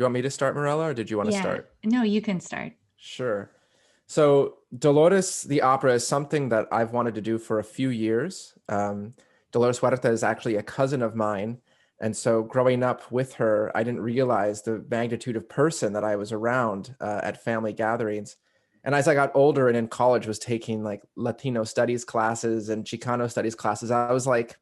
you want me to start, Marella, or did you want to Yeah, start? no, you can start. Sure. So Dolores, the opera, is something that I've wanted to do for a few years. Dolores Huerta is actually a cousin of mine. And so growing up with her, I didn't realize the magnitude of person that I was around at family gatherings. And as I got older and in college was taking like Latino studies classes and Chicano studies classes, I was like,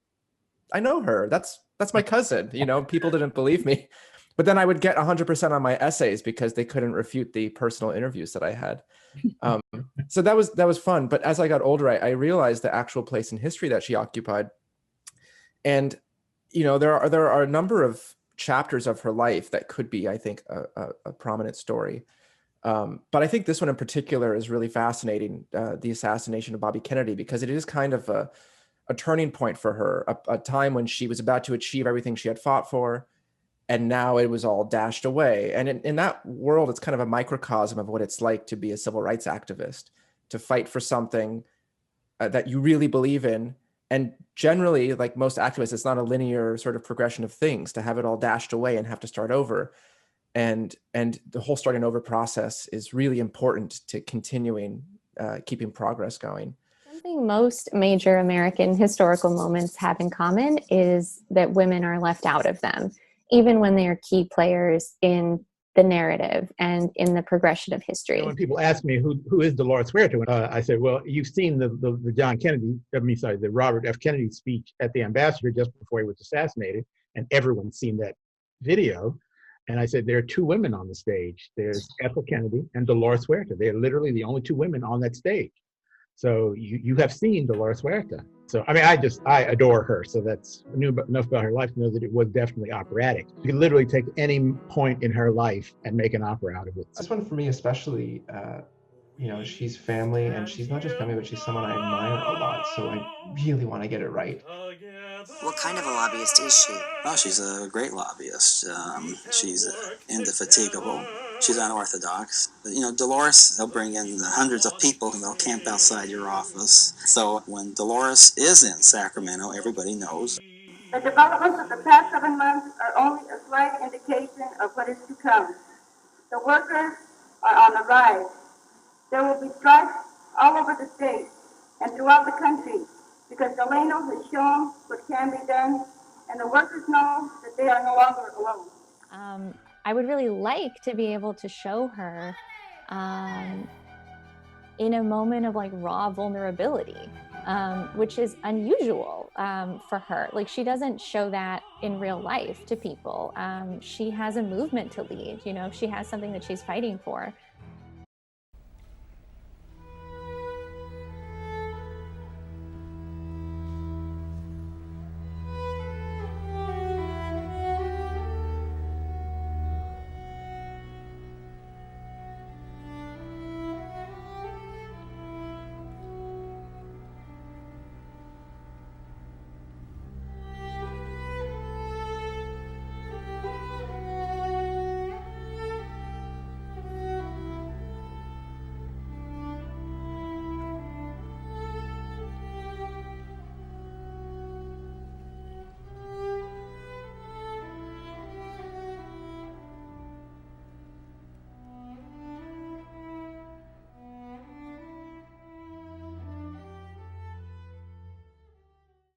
I know her. That's my cousin. You know, people didn't believe me. But then I would get 100% on my essays because they couldn't refute the personal interviews that I had. Um, so that was fun. But as I got older, I realized the actual place in history that she occupied. And there are a number of chapters of her life that could be, I think, a prominent story. But I think this one in particular is really fascinating, the assassination of Bobby Kennedy, because it is kind of a turning point for her, a time when she was about to achieve everything she had fought for, and now it was all dashed away. And in that world, it's kind of a microcosm of what it's like to be a civil rights activist, to fight for something that you really believe in. And generally, like most activists, it's not a linear sort of progression of things to have it all dashed away and have to start over. And the whole starting over process is really important to continuing keeping progress going. Something most major American historical moments have in common is that women are left out of them, even when they are key players in the narrative and in the progression of history. When people ask me who is Dolores Huerta, I say, well, you've seen the the Robert F. Kennedy speech at the ambassador just before he was assassinated, and everyone's seen that video. And I said, there are two women on the stage. There's Ethel Kennedy and Dolores Huerta. They're literally the only two women on that stage. So you have seen Dolores Huerta. So, I mean, I adore her. So I knew enough about her life to know that it was definitely operatic. You can literally take any point in her life and make an opera out of it. This one for me especially, she's family, and she's not just family, but she's someone I admire a lot. So I really want to get it right. What kind of a lobbyist is she? Oh, she's a great lobbyist. She's indefatigable. She's unorthodox. Dolores, they'll bring in hundreds of people and they'll camp outside your office. So when Dolores is in Sacramento, everybody knows. The developments of the past 7 months are only a slight indication of what is to come. The workers are on the rise. There will be strikes all over the state and throughout the country because Delano has shown what can be done, and the workers know that they are no longer alone. I would really like to be able to show her in a moment of like raw vulnerability, which is unusual for her. Like, she doesn't show that in real life to people. She has a movement to lead, she has something that she's fighting for.